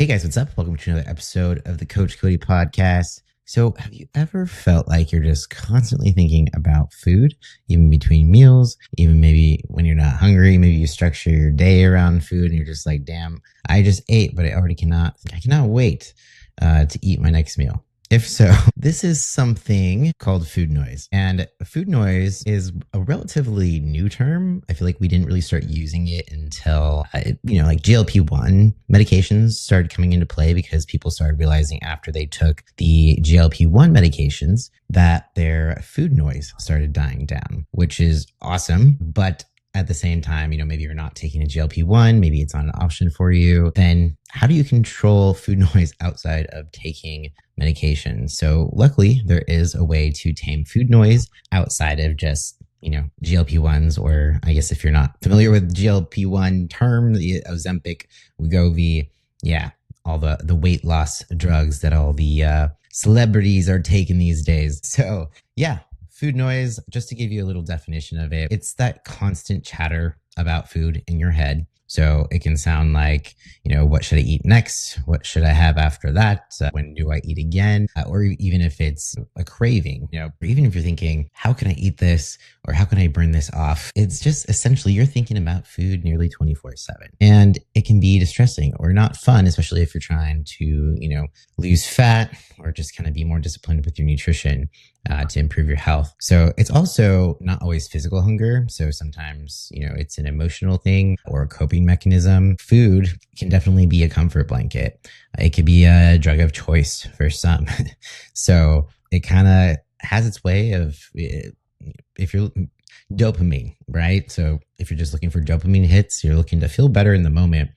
Hey guys, what's up? Welcome to another episode of the Coach Cody podcast. So, have you ever felt like you're just constantly thinking about food, even between meals, even maybe when you're not hungry? Maybe you structure your day around food and you're just like, damn, I just ate, but I cannot wait to eat my next meal. If so, this is something called food noise. And food noise is a relatively new term. I feel like we didn't really start using it until, like GLP-1 medications started coming into play because people started realizing after they took the GLP-1 medications that their food noise started dying down, which is awesome. But at the same time, maybe you're not taking a GLP-1, maybe it's not an option for you. Then how do you control food noise outside of taking medication? So luckily, there is a way to tame food noise outside of just, GLP-1s, or I guess if you're not familiar with GLP-1 term, the Ozempic, Wegovy, all the weight loss drugs that all the celebrities are taking these days. So food noise, just to give you a little definition of it, it's that constant chatter about food in your head. So it can sound like, what should I eat next? What should I have after that? When do I eat again? Or even if it's a craving, or even if you're thinking, how can I eat this? Or how can I burn this off? It's just essentially you're thinking about food nearly 24/7. And it can be distressing or not fun, especially if you're trying to, lose fat or just kind of be more disciplined with your nutrition to improve your health. So it's also not always physical hunger. So sometimes, it's an emotional thing or a coping mechanism. Food can definitely be a comfort blanket. It could be a drug of choice for some. So it kind of has its way of, if you're dopamine, right? So if you're just looking for dopamine hits, you're looking to feel better in the moment.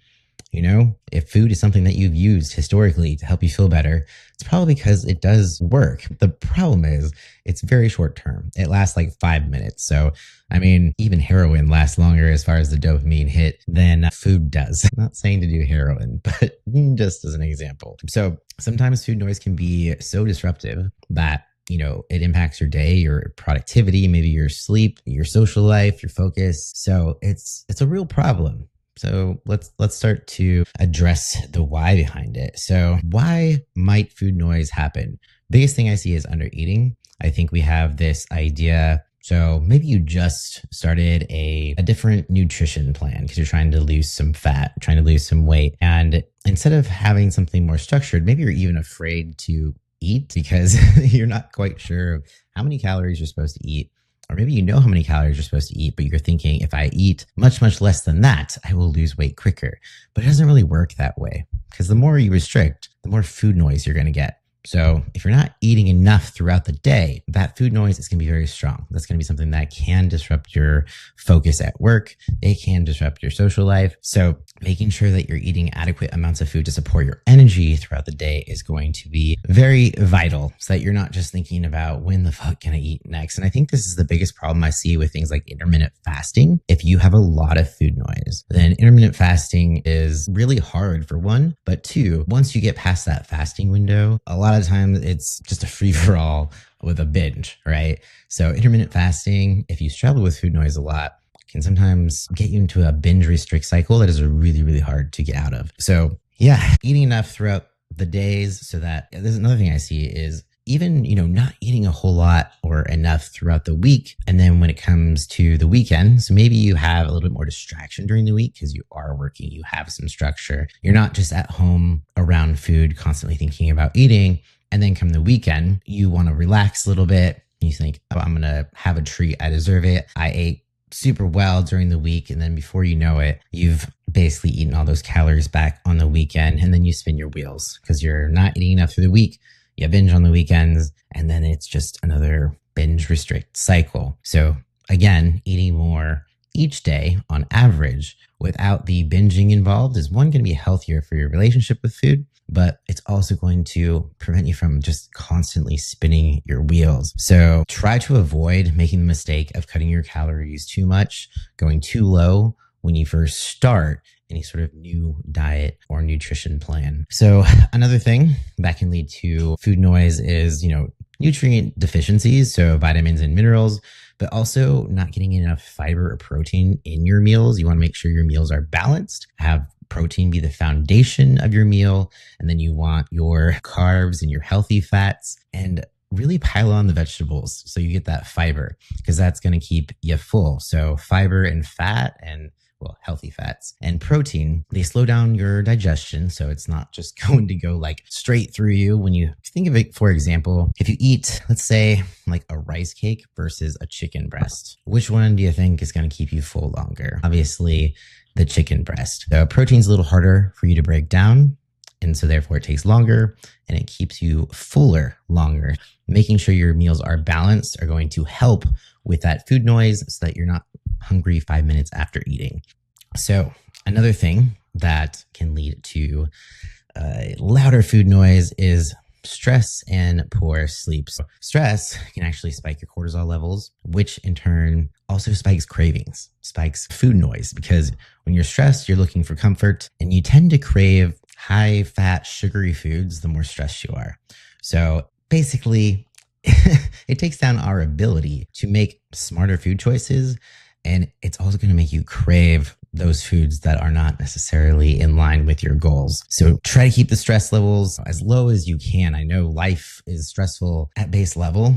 If food is something that you've used historically to help you feel better, it's probably because it does work. The problem is it's very short term. It lasts like 5 minutes. So, even heroin lasts longer as far as the dopamine hit than food does. I'm not saying to do heroin, but just as an example. So sometimes food noise can be so disruptive that it impacts your day, your productivity, maybe your sleep, your social life, your focus. So it's a real problem. So let's start to address the why behind it. So why might food noise happen? Biggest thing I see is under eating. I think we have this idea. So maybe you just started a different nutrition plan because you're trying to lose some fat, trying to lose some weight. And instead of having something more structured, maybe you're even afraid to eat because you're not quite sure how many calories you're supposed to eat. Or maybe you know how many calories you're supposed to eat, but you're thinking, if I eat much, much less than that, I will lose weight quicker. But it doesn't really work that way because the more you restrict, the more food noise you're going to get. So if you're not eating enough throughout the day, that food noise is going to be very strong. That's going to be something that can disrupt your focus at work. It can disrupt your social life. So making sure that you're eating adequate amounts of food to support your energy throughout the day is going to be very vital so that you're not just thinking about when the fuck can I eat next. And I think this is the biggest problem I see with things like intermittent fasting. If you have a lot of food noise, then intermittent fasting is really hard for one, but two, once you get past that fasting window, a lot of times it's just a free for all with a binge, right? So intermittent fasting, if you struggle with food noise a lot, can sometimes get you into a binge-restrict cycle that is really, really hard to get out of. So eating enough throughout the days so that there's another thing I see is even, not eating a whole lot or enough throughout the week. And then when it comes to the weekend, so maybe you have a little bit more distraction during the week because you are working, you have some structure. You're not just at home around food, constantly thinking about eating. And then come the weekend, you want to relax a little bit. You think, oh, I'm going to have a treat. I deserve it. I ate super well during the week. And then before you know it, you've basically eaten all those calories back on the weekend. And then you spin your wheels because you're not eating enough through the week. You binge on the weekends. And then it's just another binge restrict cycle. So again, eating more each day on average without the binging involved is one, going to be healthier for your relationship with food, but it's also going to prevent you from just constantly spinning your wheels. So try to avoid making the mistake of cutting your calories too much, going too low when you first start any sort of new diet or nutrition plan. So another thing that can lead to food noise is, nutrient deficiencies, so vitamins and minerals, but also not getting enough fiber or protein in your meals. You want to make sure your meals are balanced, have protein be the foundation of your meal. And then you want your carbs and your healthy fats, and really pile on the vegetables so you get that fiber, because that's going to keep you full. So fiber and fat, and well, healthy fats and protein, they slow down your digestion. So it's not just going to go like straight through you. When you think of it, for example, if you eat, let's say, like a rice cake versus a chicken breast, which one do you think is going to keep you full longer? Obviously, the chicken breast. The protein's a little harder for you to break down, and so therefore it takes longer and it keeps you fuller longer. Making sure your meals are balanced are going to help with that food noise so that you're not hungry 5 minutes after eating. So another thing that can lead to louder food noise is stress and poor sleep. So stress can actually spike your cortisol levels, which in turn also spikes cravings, spikes food noise, because when you're stressed, you're looking for comfort and you tend to crave high fat, sugary foods the more stressed you are. So basically, it takes down our ability to make smarter food choices. And it's also going to make you crave those foods that are not necessarily in line with your goals. So try to keep the stress levels as low as you can. I know life is stressful at base level.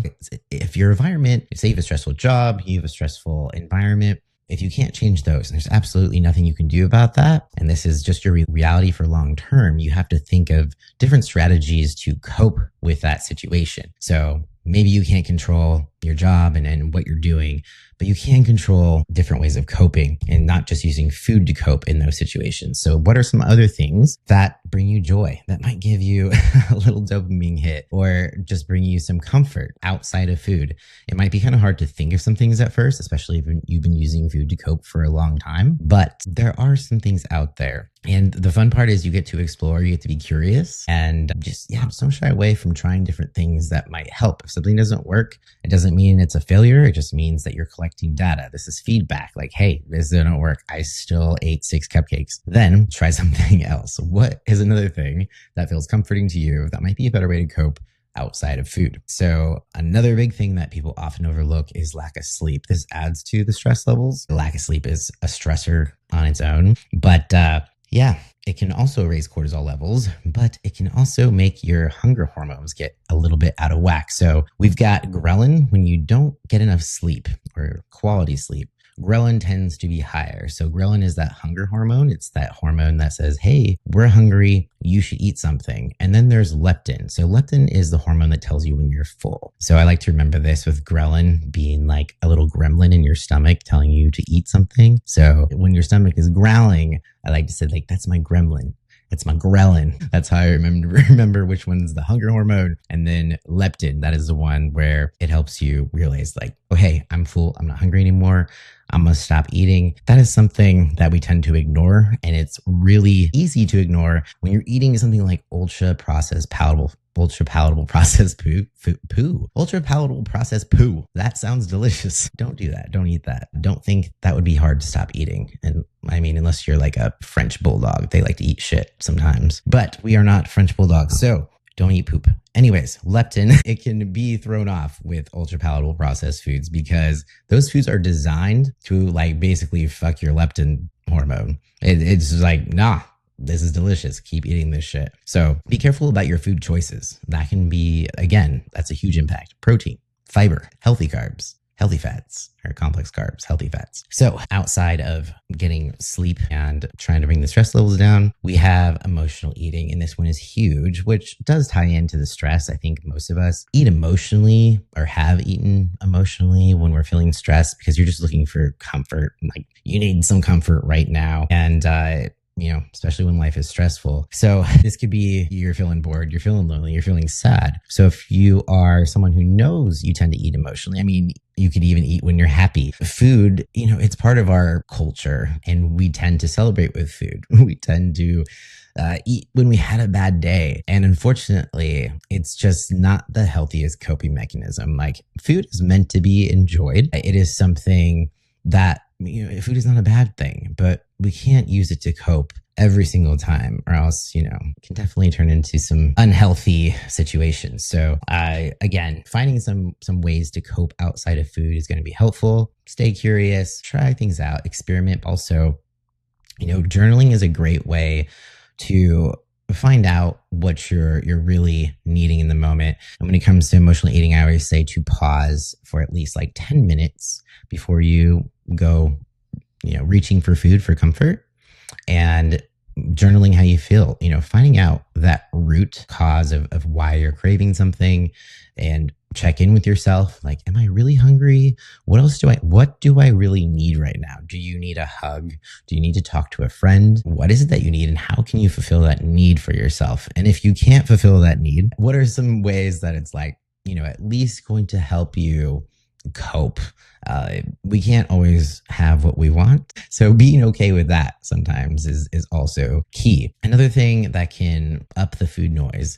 If your environment, say you have a stressful job, you have a stressful environment, if you can't change those, and there's absolutely nothing you can do about that, and this is just your reality for long term, you have to think of different strategies to cope with that situation. So maybe you can't control your job and what you're doing, but you can control different ways of coping and not just using food to cope in those situations. So what are some other things that bring you joy, that might give you a little dopamine hit or just bring you some comfort outside of food? It might be kind of hard to think of some things at first, especially if you've been using food to cope for a long time, but there are some things out there. And the fun part is you get to explore, you get to be curious, and just don't shy away from trying different things that might help. If something doesn't work, it doesn't mean it's a failure. It just means that you're collecting data. This is feedback. Like, hey, this didn't work. I still ate 6 cupcakes. Then try something else. What is another thing that feels comforting to you that might be a better way to cope outside of food? So another big thing that people often overlook is lack of sleep. This adds to the stress levels. The lack of sleep is a stressor on its own, but it can also raise cortisol levels, but it can also make your hunger hormones get a little bit out of whack. So we've got ghrelin. When you don't get enough sleep or quality sleep, ghrelin tends to be higher. So ghrelin is that hunger hormone. It's that hormone that says, hey, we're hungry, you should eat something. And then there's leptin. So leptin is the hormone that tells you when you're full. So I like to remember this with ghrelin being like a little gremlin in your stomach telling you to eat something. So when your stomach is growling, I like to say, like, that's my gremlin. It's my ghrelin. That's how I remember which one's the hunger hormone. And then leptin, that is the one where it helps you realize like, oh, hey, I'm full. I'm not hungry anymore. I'm going to stop eating. That is something that we tend to ignore. And it's really easy to ignore when you're eating something like ultra palatable processed poo. That sounds delicious. Don't do that. Don't eat that. Don't think that would be hard to stop eating. And I mean, unless you're like a French bulldog, they like to eat shit sometimes, but we are not French bulldogs. So don't eat poop. Anyways, leptin, it can be thrown off with ultra palatable processed foods because those foods are designed to like basically fuck your leptin hormone. It's like, nah, this is delicious. Keep eating this shit. So be careful about your food choices. That can be, again, that's a huge impact. Protein, fiber, healthy carbs, healthy fats, or complex carbs, healthy fats. So outside of getting sleep and trying to bring the stress levels down, we have emotional eating. And this one is huge, which does tie into the stress. I think most of us eat emotionally or have eaten emotionally when we're feeling stressed because you're just looking for comfort. Like you need some comfort right now. And, especially when life is stressful. So this could be you're feeling bored, you're feeling lonely, you're feeling sad. So if you are someone who knows you tend to eat emotionally, I mean, you could even eat when you're happy. Food, it's part of our culture and we tend to celebrate with food. We tend to eat when we had a bad day. And unfortunately, it's just not the healthiest coping mechanism. Like food is meant to be enjoyed. It is something that food is not a bad thing, but we can't use it to cope every single time or else, can definitely turn into some unhealthy situations. So again, finding some ways to cope outside of food is going to be helpful. Stay curious, try things out, experiment. Also, Journaling is a great way to find out what you're really needing in the moment. And when it comes to emotional eating, I always say to pause for at least like 10 minutes before you go, reaching for food for comfort, and journaling how you feel, finding out that root cause of why you're craving something, and check in with yourself. Like, am I really hungry? What do I really need right now? Do you need a hug? Do you need to talk to a friend? What is it that you need, and how can you fulfill that need for yourself? And if you can't fulfill that need, what are some ways that it's like, at least going to help you cope? We can't always have what we want. So being okay with that sometimes is also key. Another thing that can up the food noise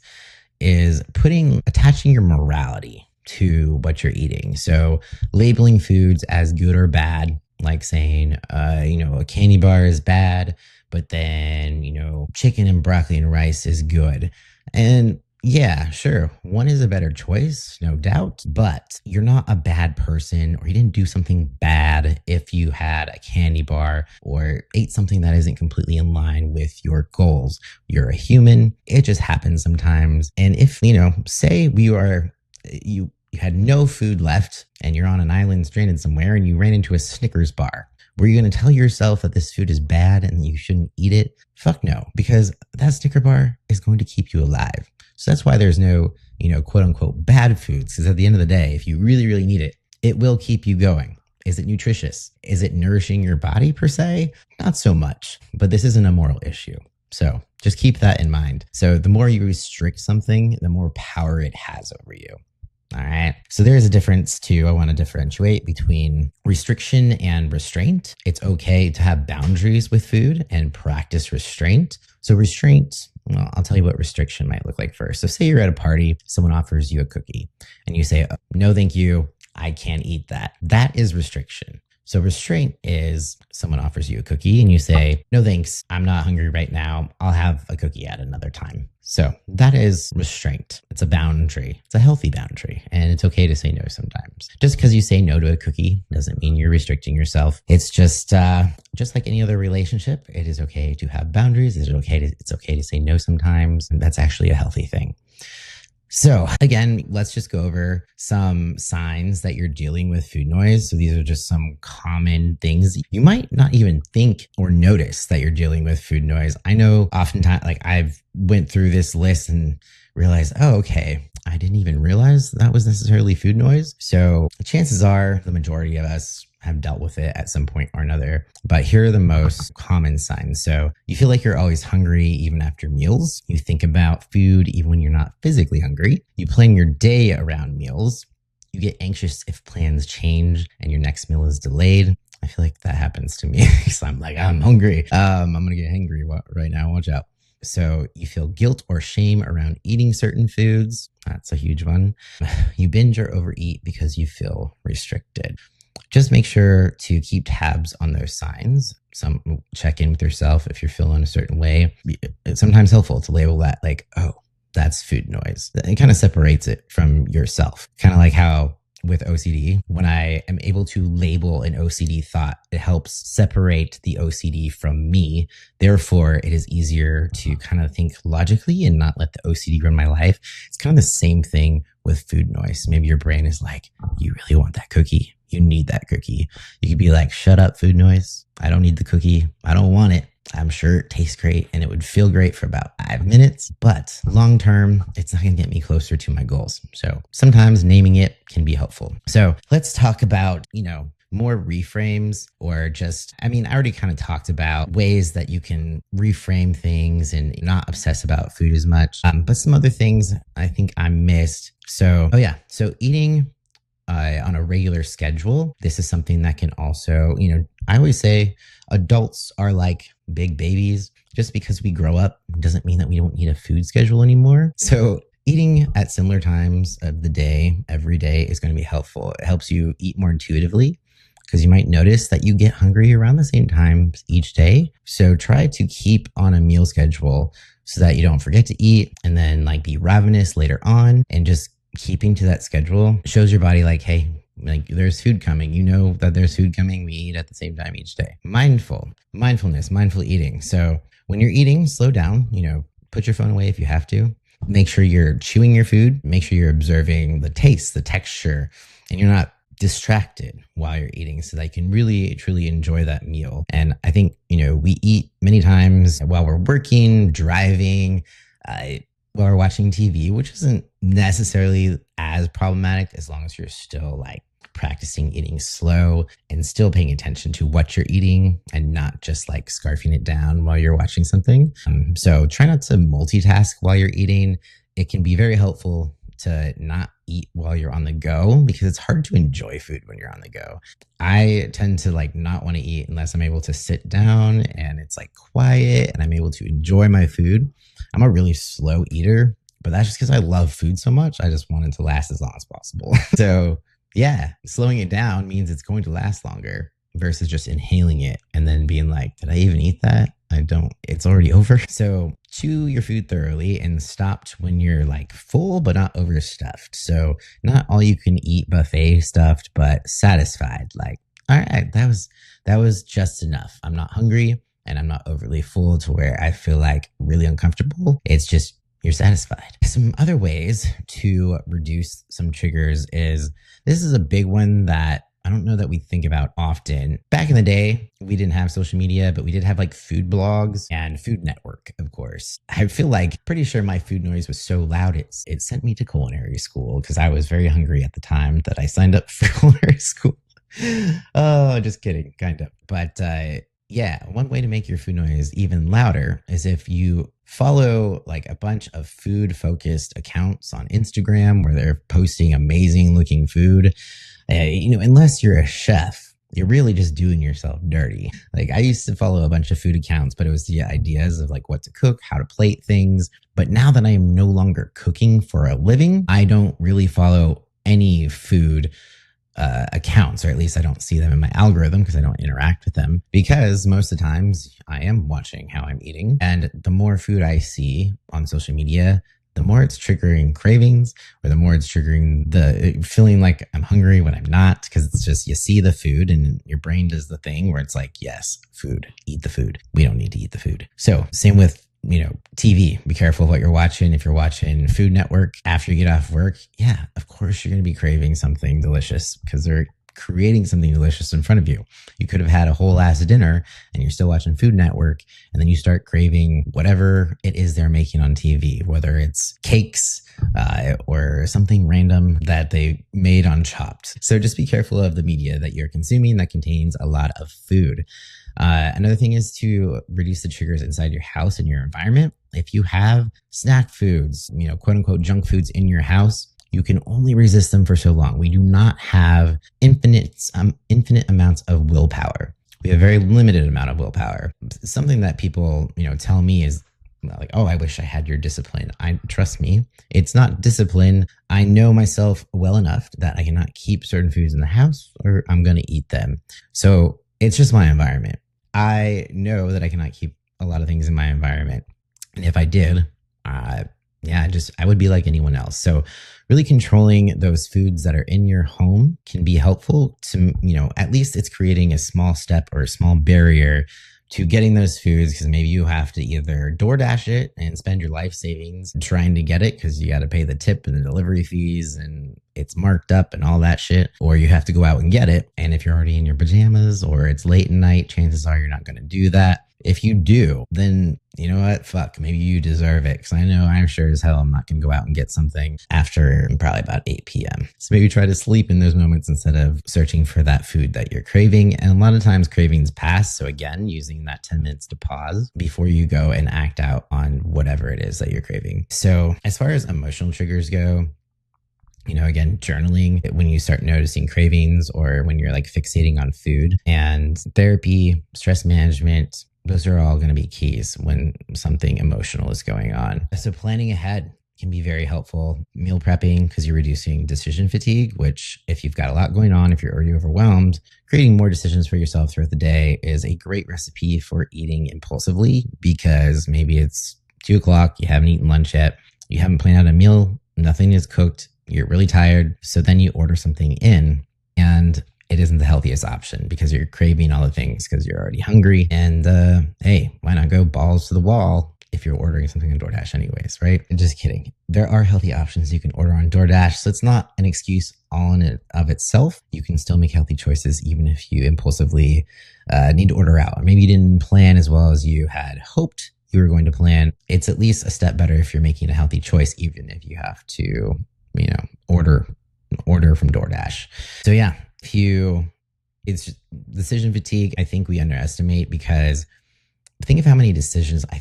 is attaching your morality to what you're eating. So labeling foods as good or bad, like saying, a candy bar is bad, but then, chicken and broccoli and rice is good. And yeah, sure, one is a better choice, no doubt, but you're not a bad person, or you didn't do something bad if you had a candy bar or ate something that isn't completely in line with your goals. You're a human. It just happens sometimes. And if, say you had no food left and you're on an island stranded somewhere and you ran into a Snickers bar, were you going to tell yourself that this food is bad and you shouldn't eat it? Fuck no, because that Snicker bar is going to keep you alive. So that's why there's no, quote unquote bad foods. Because at the end of the day, if you really, really need it, it will keep you going. Is it nutritious? Is it nourishing your body per se? Not so much, but this isn't a moral issue. So just keep that in mind. So the more you restrict something, the more power it has over you. All right. So there's a difference too. I want to differentiate between restriction and restraint. It's okay to have boundaries with food and practice restraint. So restraint, well, I'll tell you what restriction might look like first. So say you're at a party, someone offers you a cookie and you say, oh, no, thank you. I can't eat that. That is restriction. So restraint is someone offers you a cookie and you say, no, thanks. I'm not hungry right now. I'll have a cookie at another time. So that is restraint. It's a boundary. It's a healthy boundary. And it's okay to say no sometimes. Just because you say no to a cookie doesn't mean you're restricting yourself. It's just like any other relationship. It is okay to have boundaries. It's okay to say no sometimes. And that's actually a healthy thing. So again, let's just go over some signs that you're dealing with food noise. So these are just some common things. You might not even think or notice that you're dealing with food noise. I know oftentimes, like I've went through this list and realized, oh, okay, I didn't even realize that was necessarily food noise. So chances are the majority of us have dealt with it at some point or another. But here are the most common signs. So you feel like you're always hungry even after meals. You think about food even when you're not physically hungry. You plan your day around meals. You get anxious if plans change and your next meal is delayed. I feel like that happens to me. So I'm like, I'm hungry. I'm going to get hangry right now. Watch out. So you feel guilt or shame around eating certain foods. That's a huge one. You binge or overeat because you feel restricted. Just make sure to keep tabs on those signs. Check in with yourself if you're feeling a certain way. It's sometimes helpful to label that like, oh, that's food noise. It kind of separates it from yourself. Kind of like how with OCD, when I am able to label an OCD thought, it helps separate the OCD from me. Therefore, it is easier to kind of think logically and not let the OCD run my life. It's kind of the same thing with food noise. Maybe your brain is like, you really want that cookie. You need that cookie. You could be like, shut up, food noise. I don't need the cookie. I don't want it. I'm sure it tastes great and it would feel great for about 5 minutes, but long term, it's not going to get me closer to my goals. So sometimes naming it can be helpful. So let's talk about, more reframes or I already kind of talked about ways that you can reframe things and not obsess about food as much. But some other things I think I missed. So eating on a regular schedule. This is something that can also, I always say adults are like big babies. Just because we grow up doesn't mean that we don't need a food schedule anymore. So eating at similar times of the day, every day is going to be helpful. It helps you eat more intuitively because you might notice that you get hungry around the same times each day. So try to keep on a meal schedule so that you don't forget to eat and then be ravenous later on, and just keeping to that schedule shows your body like, hey, Like there's food coming. You know that there's food coming. We eat at the same time each day. Mindfulness, mindful eating. So when you're eating, slow down, put your phone away if you have to. Make sure you're chewing your food. Make sure you're observing the taste, the texture, and you're not distracted while you're eating so that you can really, truly enjoy that meal. And I think, we eat many times while we're working, driving, while we're watching TV, which isn't necessarily as problematic as long as you're still like practicing eating slow and still paying attention to what you're eating and not just like scarfing it down while you're watching something. So try not to multitask while you're eating. It can be very helpful to not eat while you're on the go because it's hard to enjoy food when you're on the go. I tend to like not want to eat unless I'm able to sit down and it's like quiet and I'm able to enjoy my food. I'm a really slow eater, but that's just because I love food so much. I just want it to last as long as possible. So yeah, slowing it down means it's going to last longer versus just inhaling it and then being like, did I even eat that? I don't, it's already over. So chew your food thoroughly and stopped when you're like full, but not overstuffed. So not all you can eat buffet stuffed, but satisfied. Like, all right, that was just enough. I'm not hungry and I'm not overly full to where I feel like really uncomfortable. It's just, you're satisfied. Some other ways to reduce some triggers is, this is a big one that I don't know that we think about often. Back in the day, we didn't have social media, but we did have like food blogs and Food Network, of course. I feel like pretty sure my food noise was so loud, it sent me to culinary school because I was very hungry at the time that I signed up for culinary school. Oh, just kidding, kind of. But yeah, one way to make your food noise even louder is if you follow like a bunch of food focused accounts on Instagram where they're posting amazing looking food. Unless you're a chef, you're really just doing yourself dirty. Like I used to follow a bunch of food accounts, but it was the ideas of like what to cook, how to plate things. But now that I am no longer cooking for a living, I don't really follow any food accounts, or at least I don't see them in my algorithm because I don't interact with them, because most of the times I am watching how I'm eating. And the more food I see on social media, the more it's triggering cravings, or the more it's triggering the feeling like I'm hungry when I'm not, because it's just, you see the food and your brain does the thing where it's like, yes, food, eat the food. We don't need to eat the food. So same with TV. Be careful of what you're watching. If you're watching Food Network after you get off work, yeah, of course you're going to be craving something delicious because they're creating something delicious in front of you. You could have had a whole ass dinner and you're still watching Food Network, and then you start craving whatever it is they're making on TV, whether it's cakes or something random that they made on Chopped. So just be careful of the media that you're consuming that contains a lot of food. Another thing is to reduce the triggers inside your house and your environment. If you have snack foods, quote unquote junk foods in your house, you can only resist them for so long. We do not have infinite amounts of willpower. We have a very limited amount of willpower. Something that people, tell me is like, oh, I wish I had your discipline. Trust me, it's not discipline. I know myself well enough that I cannot keep certain foods in the house or I'm going to eat them. So it's just my environment. I know that I cannot keep a lot of things in my environment. And if I did, I would be like anyone else. So really controlling those foods that are in your home can be helpful to, at least it's creating a small step or a small barrier to getting those foods, because maybe you have to either DoorDash it and spend your life savings trying to get it because you got to pay the tip and the delivery fees and it's marked up and all that shit, or you have to go out and get it. And if you're already in your pajamas or it's late at night, chances are you're not going to do that. If you do, then you know what? Fuck, maybe you deserve it. Because I know I'm sure as hell I'm not going to go out and get something after probably about 8 p.m. So maybe try to sleep in those moments instead of searching for that food that you're craving. And a lot of times cravings pass. So again, using that 10 minutes to pause before you go and act out on whatever it is that you're craving. So as far as emotional triggers go, again, journaling when you start noticing cravings or when you're like fixating on food, and therapy, stress management, those are all going to be keys when something emotional is going on. So planning ahead can be very helpful. Meal prepping, because you're reducing decision fatigue, which if you've got a lot going on, if you're already overwhelmed, creating more decisions for yourself throughout the day is a great recipe for eating impulsively, because maybe it's 2 o'clock, you haven't eaten lunch yet, you haven't planned out a meal, nothing is cooked, you're really tired. So then you order something in And it isn't the healthiest option because you're craving all the things because you're already hungry. And hey, why not go balls to the wall if you're ordering something on DoorDash anyways, right? Just kidding. There are healthy options you can order on DoorDash. So it's not an excuse all in it of itself. You can still make healthy choices even if you impulsively need to order out. Or maybe you didn't plan as well as you had hoped you were going to plan. It's at least a step better if you're making a healthy choice, even if you have to, order from DoorDash. So yeah, it's decision fatigue. I think we underestimate because think of how many decisions. I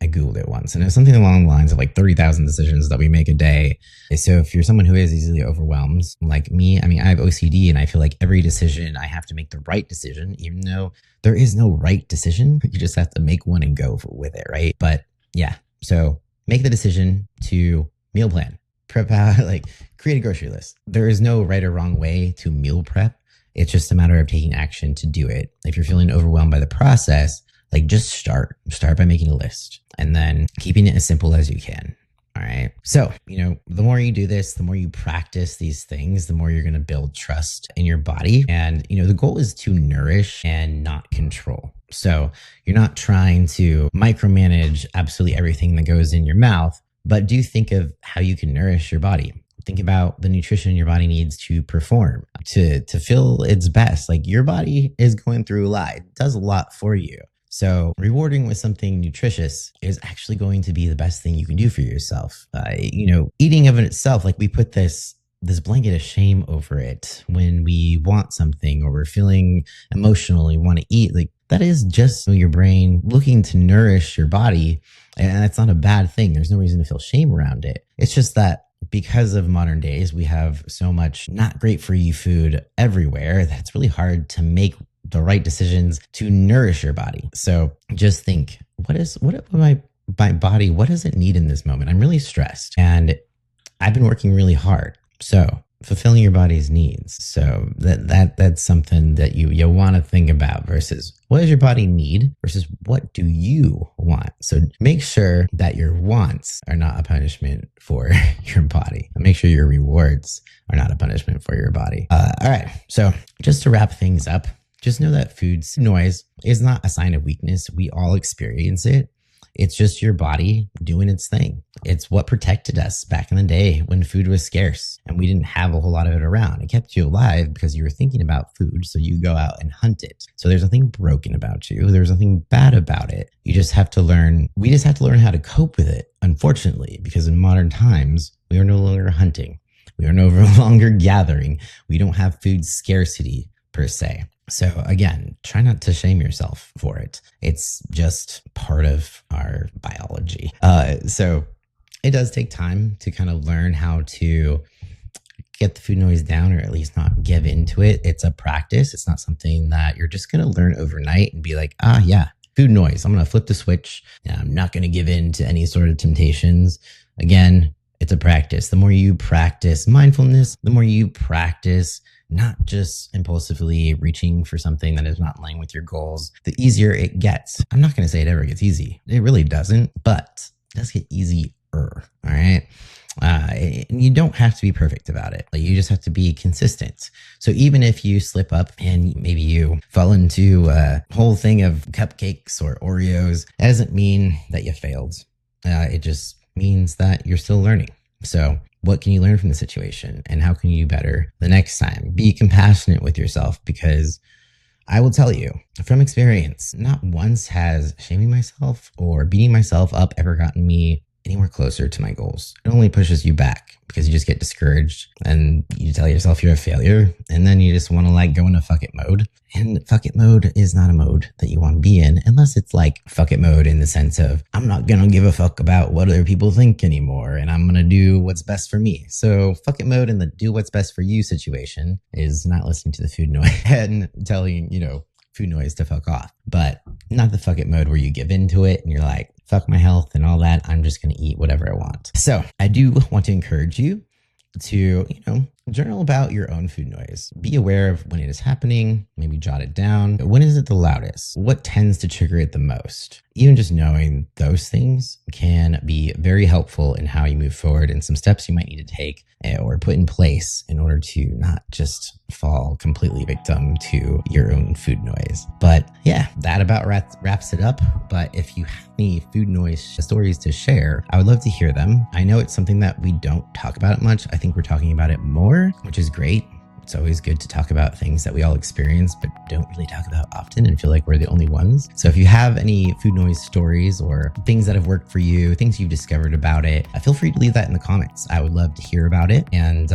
Googled it once and it was something along the lines of like 30,000 decisions that we make a day. So if you're someone who is easily overwhelmed like me, I have OCD and I feel like every decision I have to make the right decision, even though there is no right decision. You just have to make one and go with it, right? But yeah, so make the decision to meal plan, prep out, like create a grocery list. There is no right or wrong way to meal prep. It's just a matter of taking action to do it. If you're feeling overwhelmed by the process, like just start by making a list and then keeping it as simple as you can. All right. So, the more you do this, the more you practice these things, the more you're going to build trust in your body. And, the goal is to nourish and not control. So you're not trying to micromanage absolutely everything that goes in your mouth, but do think of how you can nourish your body. Think about the nutrition your body needs to perform, to feel its best. Like your body is going through a lot. It does a lot for you. So rewarding with something nutritious is actually going to be the best thing you can do for yourself. Eating of it itself, like we put this blanket of shame over it when we want something or we're feeling emotionally want to eat. Like that is just your brain looking to nourish your body. And that's not a bad thing. There's no reason to feel shame around it. It's just that because of modern days, we have so much not great for you food everywhere that it's really hard to make the right decisions to nourish your body. So just think, what my body, what does it need in this moment? I'm really stressed and I've been working really hard. So fulfilling your body's needs. So that's something that you'll want to think about versus what does your body need versus what do you want? So make sure that your wants are not a punishment for your body. Make sure your rewards are not a punishment for your body. All right. So just to wrap things up, just know that food noise is not a sign of weakness. We all experience it. It's just your body doing its thing. It's what protected us back in the day when food was scarce and we didn't have a whole lot of it around. It kept you alive because you were thinking about food, so you go out and hunt it. So there's nothing broken about you. There's nothing bad about it. We just have to learn how to cope with it, unfortunately, because in modern times, we are no longer hunting. We are no longer gathering. We don't have food scarcity per se. So again, try not to shame yourself for it. It's just part of our biology. So it does take time to kind of learn how to get the food noise down or at least not give into it. It's a practice. It's not something that you're just going to learn overnight and be like, yeah, food noise. I'm going to flip the switch. I'm not going to give in to any sort of temptations. Again, it's a practice. The more you practice mindfulness, the more you practice not just impulsively reaching for something that is not in line with your goals, the easier it gets. I'm not going to say it ever gets easy. It really doesn't, but it does get easier. All right. And you don't have to be perfect about it. Like you just have to be consistent. So even if you slip up and maybe you fall into a whole thing of cupcakes or Oreos, it doesn't mean that you failed. It just means that you're still learning. So what can you learn from the situation and how can you do better the next time? Be compassionate with yourself because I will tell you from experience, not once has shaming myself or beating myself up ever gotten me anywhere closer to my goals. It only pushes you back because you just get discouraged and you tell yourself you're a failure and then you just want to go into fuck it mode. And fuck it mode is not a mode that you want to be in unless it's like fuck it mode in the sense of I'm not going to give a fuck about what other people think anymore and I'm going to do what's best for me. So fuck it mode and the do what's best for you situation is not listening to the food noise and telling, food noise to fuck off, but not the fuck it mode where you give into it and you're like, fuck my health and all that. I'm just going to eat whatever I want. So I do want to encourage you to, journal about your own food noise. Be aware of when it is happening, maybe jot it down. When is it the loudest? What tends to trigger it the most? Even just knowing those things can be very helpful in how you move forward and some steps you might need to take or put in place in order to not just fall completely victim to your own food noise. But yeah, that about wraps it up. But if you have any food noise stories to share, I would love to hear them. I know it's something that we don't talk about much. I think we're talking about it more, which is great. It's always good to talk about things that we all experience, but don't really talk about often and feel like we're the only ones. So if you have any food noise stories or things that have worked for you, things you've discovered about it, feel free to leave that in the comments. I would love to hear about it. And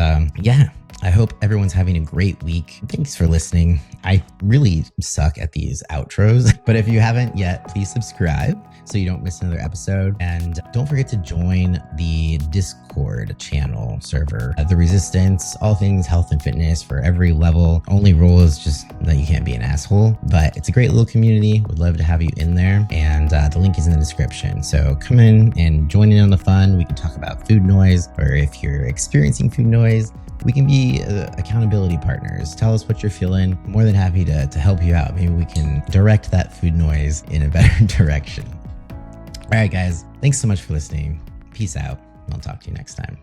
I hope everyone's having a great week. Thanks for listening. I really suck at these outros, but if you haven't yet, please subscribe so you don't miss another episode. And don't forget to join the Discord channel server, The Resistance, all things health and fitness for every level. Only rule is just that you can't be an asshole, but it's a great little community. Would love to have you in there. And the link is in the description. So come in and join in on the fun. We can talk about food noise, or if you're experiencing food noise, we can be accountability partners. Tell us what you're feeling. More than happy to help you out. Maybe we can direct that food noise in a better direction. All right, guys. Thanks so much for listening. Peace out. I'll talk to you next time.